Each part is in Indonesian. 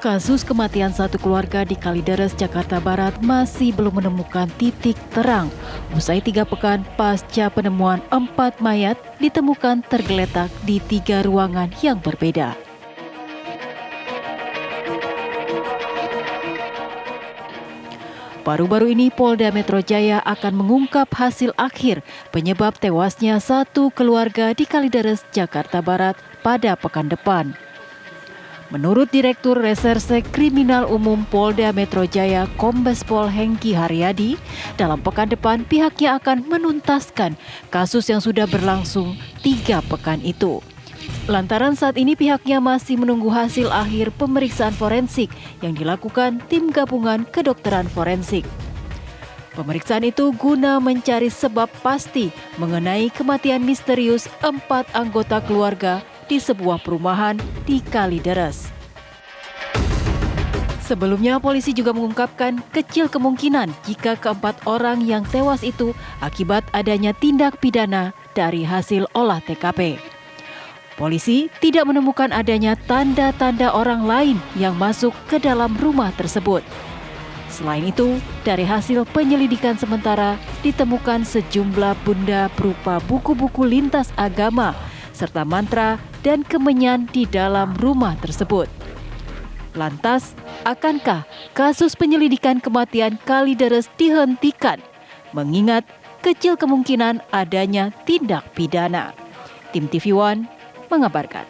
Kasus kematian satu keluarga di Kalideres, Jakarta Barat masih belum menemukan titik terang. Usai 3 pekan pasca penemuan 4 mayat ditemukan tergeletak di 3 ruangan yang berbeda. Baru-baru ini Polda Metro Jaya akan mengungkap hasil akhir penyebab tewasnya satu keluarga di Kalideres, Jakarta Barat pada pekan depan. Menurut Direktur Reserse Kriminal Umum Polda Metro Jaya, Kombes Pol Hengki Haryadi, dalam pekan depan pihaknya akan menuntaskan kasus yang sudah berlangsung 3 pekan itu. Lantaran saat ini pihaknya masih menunggu hasil akhir pemeriksaan forensik yang dilakukan tim gabungan kedokteran forensik. Pemeriksaan itu guna mencari sebab pasti mengenai kematian misterius 4 anggota keluarga di sebuah perumahan di Kalideres. Sebelumnya, polisi juga mengungkapkan kecil kemungkinan jika keempat orang yang tewas itu akibat adanya tindak pidana dari hasil olah TKP. Polisi tidak menemukan adanya tanda-tanda orang lain yang masuk ke dalam rumah tersebut. Selain itu, dari hasil penyelidikan sementara ditemukan sejumlah benda berupa buku-buku lintas agama serta mantra dan kemenyan di dalam rumah tersebut. Lantas, akankah kasus penyelidikan kematian Kalideres dihentikan? Mengingat kecil kemungkinan adanya tindak pidana. Tim TV One mengabarkan.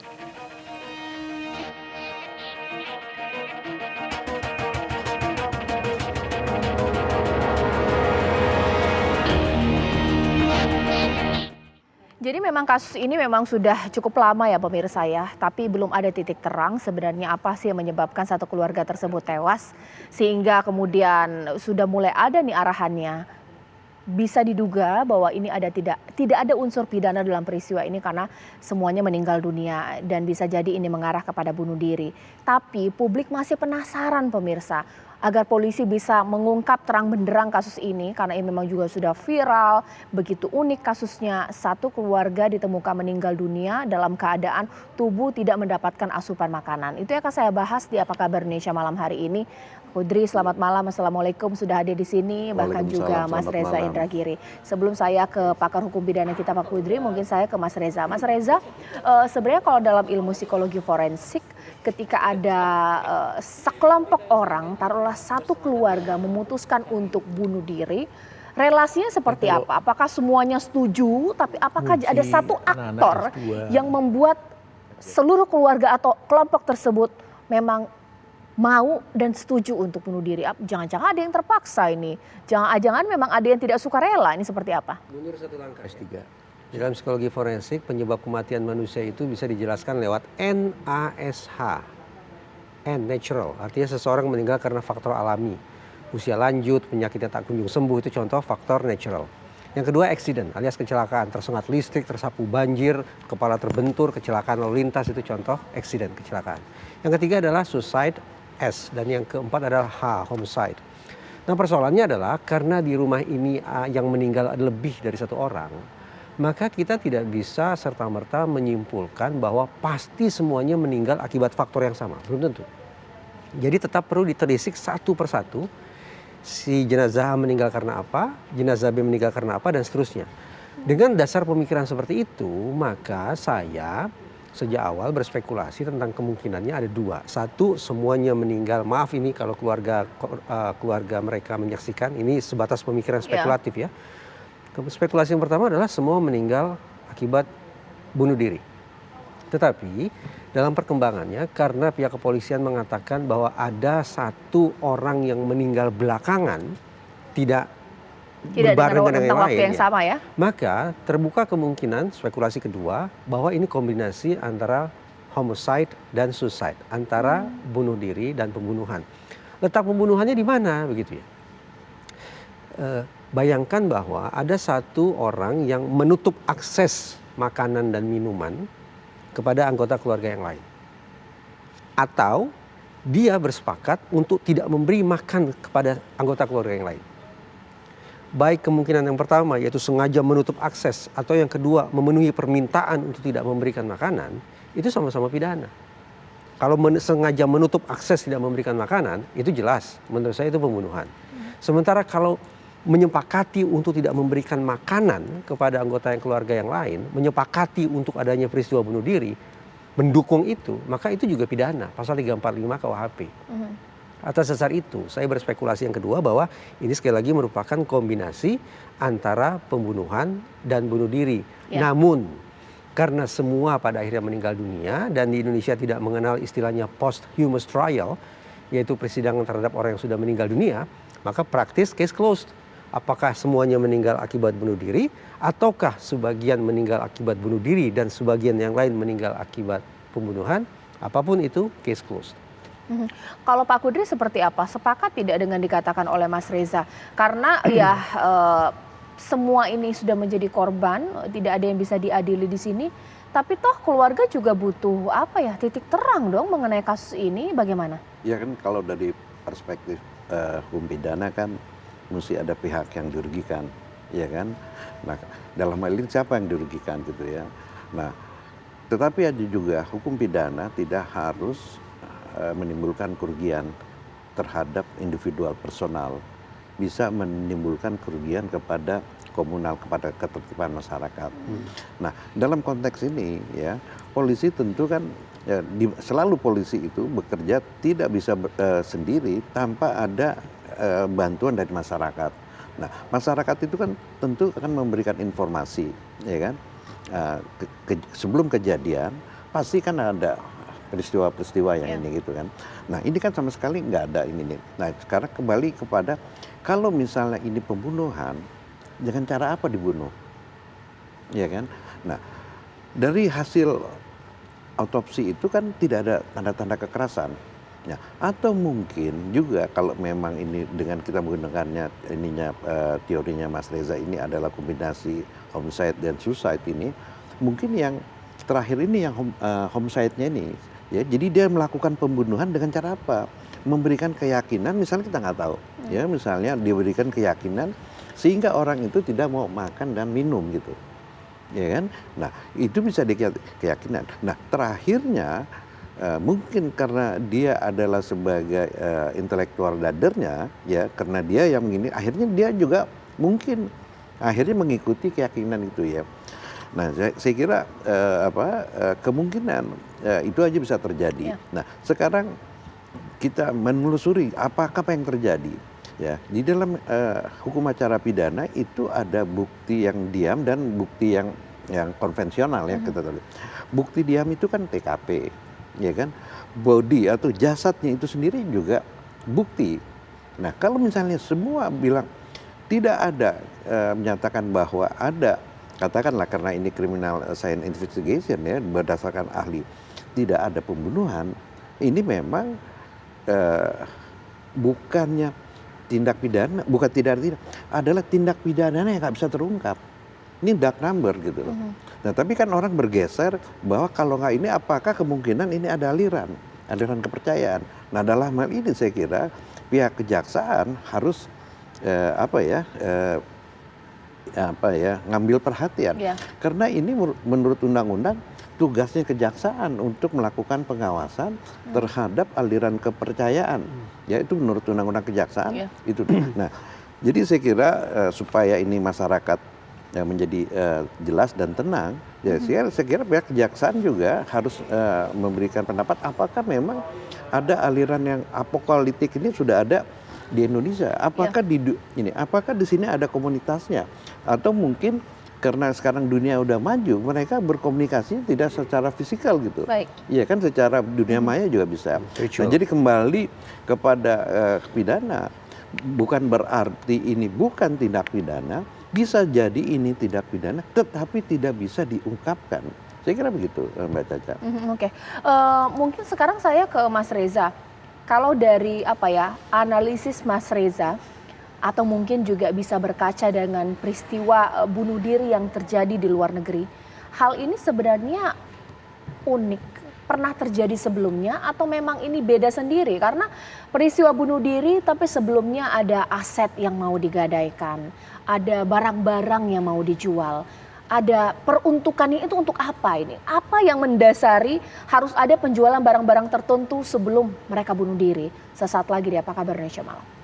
Jadi memang kasus ini memang sudah cukup lama ya pemirsa ya, tapi belum ada titik terang sebenarnya apa sih yang menyebabkan satu keluarga tersebut tewas, sehingga kemudian sudah mulai ada nih arahannya. Bisa diduga bahwa ini tidak ada unsur pidana dalam peristiwa ini karena semuanya meninggal dunia dan bisa jadi ini mengarah kepada bunuh diri. Tapi publik masih penasaran pemirsa agar polisi bisa mengungkap terang benderang kasus ini karena ini memang juga sudah viral. Begitu unik kasusnya, satu keluarga ditemukan meninggal dunia dalam keadaan tubuh tidak mendapatkan asupan makanan. Itu yang akan saya bahas di Apa Kabar Indonesia malam hari ini. Kudri, selamat malam. Assalamualaikum, sudah hadir di sini, bahkan juga Mas Reza Indragiri. Sebelum saya ke pakar hukum pidana kita Pak Kudri, mungkin saya ke Mas Reza. Mas Reza, sebenarnya kalau dalam ilmu psikologi forensik, ketika ada sekelompok orang, taruhlah satu keluarga memutuskan untuk bunuh diri, relasinya seperti apa? Apakah semuanya setuju, tapi apakah ada satu aktor yang membuat seluruh keluarga atau kelompok tersebut memang mau dan setuju untuk bunuh diri? Jangan-jangan ada yang terpaksa ini. Jangan-jangan memang ada yang tidak suka rela. Ini seperti apa? Mundur satu langkah. S3. Di dalam psikologi forensik, penyebab kematian manusia itu bisa dijelaskan lewat NASH. N, natural. Artinya seseorang meninggal karena faktor alami. Usia lanjut, penyakitnya tak kunjung sembuh, itu contoh faktor natural. Yang kedua, accident alias kecelakaan. Tersengat listrik, tersapu banjir, kepala terbentur, kecelakaan lalu lintas, itu contoh accident, kecelakaan. Yang ketiga adalah suicide, S, dan yang keempat adalah H, homicide. Nah, persoalannya adalah karena di rumah ini yang meninggal ada lebih dari satu orang, maka kita tidak bisa serta-merta menyimpulkan bahwa pasti semuanya meninggal akibat faktor yang sama. Belum tentu. Jadi tetap perlu ditelisik satu persatu, si jenazah A meninggal karena apa, jenazah B meninggal karena apa, dan seterusnya. Dengan dasar pemikiran seperti itu, maka saya sejak awal berspekulasi tentang kemungkinannya ada 2. Satu, semuanya meninggal. Maaf ini kalau keluarga mereka menyaksikan, ini sebatas pemikiran spekulatif ya. Spekulasi yang pertama adalah semua meninggal akibat bunuh diri. Tetapi dalam perkembangannya, karena pihak kepolisian mengatakan bahwa ada satu orang yang meninggal belakangan, tidak berbarengan dengan yang lain, yang sama ya. Maka terbuka kemungkinan spekulasi kedua bahwa ini kombinasi antara homicide dan suicide, antara bunuh diri dan pembunuhan. Letak pembunuhannya di mana begitu ya? Bayangkan bahwa ada satu orang yang menutup akses makanan dan minuman kepada anggota keluarga yang lain. Atau dia bersepakat untuk tidak memberi makan kepada anggota keluarga yang lain. Baik kemungkinan yang pertama yaitu sengaja menutup akses, atau yang kedua memenuhi permintaan untuk tidak memberikan makanan, itu sama-sama pidana. Kalau sengaja menutup akses tidak memberikan makanan, itu jelas menurut saya itu pembunuhan. Sementara kalau menyepakati untuk tidak memberikan makanan kepada anggota keluarga yang lain, menyepakati untuk adanya peristiwa bunuh diri, mendukung itu, maka itu juga pidana, pasal 345 KUHP. Atas dasar itu, saya berspekulasi yang kedua bahwa ini sekali lagi merupakan kombinasi antara pembunuhan dan bunuh diri. Namun karena semua pada akhirnya meninggal dunia dan di Indonesia tidak mengenal istilahnya posthumous trial, yaitu persidangan terhadap orang yang sudah meninggal dunia, maka praktis case closed. Apakah semuanya meninggal akibat bunuh diri ataukah sebagian meninggal akibat bunuh diri dan sebagian yang lain meninggal akibat pembunuhan, apapun itu case closed. Kalau Pak Kudri seperti apa? Sepakat tidak dengan dikatakan oleh Mas Reza? Karena semua ini sudah menjadi korban, tidak ada yang bisa diadili di sini. Tapi toh keluarga juga butuh titik terang dong mengenai kasus ini. Bagaimana? Ya kan kalau dari perspektif hukum pidana kan mesti ada pihak yang dirugikan, ya kan? Nah dalam hal ini siapa yang dirugikan gitu ya? Nah tetapi ada juga hukum pidana tidak harus menimbulkan kerugian terhadap individual personal, bisa menimbulkan kerugian kepada komunal, kepada ketertiban masyarakat. Nah, dalam konteks ini ya, polisi tentu kan selalu polisi itu bekerja tidak bisa sendiri tanpa ada bantuan dari masyarakat. Nah, masyarakat itu kan tentu akan memberikan informasi, ya kan? Sebelum kejadian pasti kan ada peristiwa-peristiwa yang ini gitu kan. Nah ini kan sama sekali nggak ada ini nih. Nah sekarang kembali kepada kalau misalnya ini pembunuhan, dengan cara apa dibunuh, ya kan? Nah dari hasil autopsi itu kan tidak ada tanda-tanda kekerasan. Ya, atau mungkin juga kalau memang ini dengan kita menggunakannya teorinya Mas Reza ini adalah kombinasi homicide dan suicide ini, mungkin yang terakhir ini yang homicide-nya ini. Ya, jadi dia melakukan pembunuhan dengan cara apa? Memberikan keyakinan, misalnya kita nggak tahu, ya misalnya diberikan keyakinan sehingga orang itu tidak mau makan dan minum gitu, ya kan? Nah itu bisa keyakinan. Nah terakhirnya mungkin karena dia adalah sebagai intelektual dadernya, ya karena dia yang begini, akhirnya dia juga mungkin akhirnya mengikuti keyakinan itu ya. Nah, saya kira kemungkinan itu aja bisa terjadi. Nah, sekarang kita menelusuri apa yang terjadi. Ya, di dalam hukum acara pidana itu ada bukti yang diam dan bukti yang konvensional ya kita tahu. Bukti diam itu kan TKP, ya kan? Body atau jasadnya itu sendiri juga bukti. Nah, kalau misalnya semua bilang tidak ada menyatakan bahwa ada, katakanlah karena ini criminal science investigation ya berdasarkan ahli, tidak ada pembunuhan, ini memang bukannya tindak pidana, bukan tidak adalah tindak pidana yang nggak bisa terungkap. Ini dark number gitu loh. Nah tapi kan orang bergeser bahwa kalau nggak ini apakah kemungkinan ini ada aliran kepercayaan. Nah dalam hal ini saya kira pihak kejaksaan harus ngambil perhatian, karena ini menurut undang-undang tugasnya kejaksaan untuk melakukan pengawasan terhadap aliran kepercayaan, ya itu menurut undang-undang kejaksaan itu. Nah jadi saya kira supaya ini masyarakat menjadi jelas dan tenang, ya saya kira pihak kejaksaan juga harus memberikan pendapat apakah memang ada aliran yang apokaliptik ini sudah ada di Indonesia, apakah apakah di sini ada komunitasnya, atau mungkin karena sekarang dunia udah maju, mereka berkomunikasi tidak secara fisikal gitu, iya kan, secara dunia maya juga bisa. Nah, jadi kembali kepada pidana, bukan berarti ini bukan tindak pidana, bisa jadi ini tindak pidana, tetapi tidak bisa diungkapkan. Saya kira begitu, Mbak Caca. Oke, mungkin sekarang saya ke Mas Reza. Kalau dari analisis Mas Reza, atau mungkin juga bisa berkaca dengan peristiwa bunuh diri yang terjadi di luar negeri, hal ini sebenarnya unik, pernah terjadi sebelumnya atau memang ini beda sendiri? Karena peristiwa bunuh diri tapi sebelumnya ada aset yang mau digadaikan, ada barang-barang yang mau dijual. ada peruntukannya itu untuk apa ini? Apa yang mendasari harus ada penjualan barang-barang tertentu sebelum mereka bunuh diri? Sesaat lagi di Apa Kabar Indonesia Malam.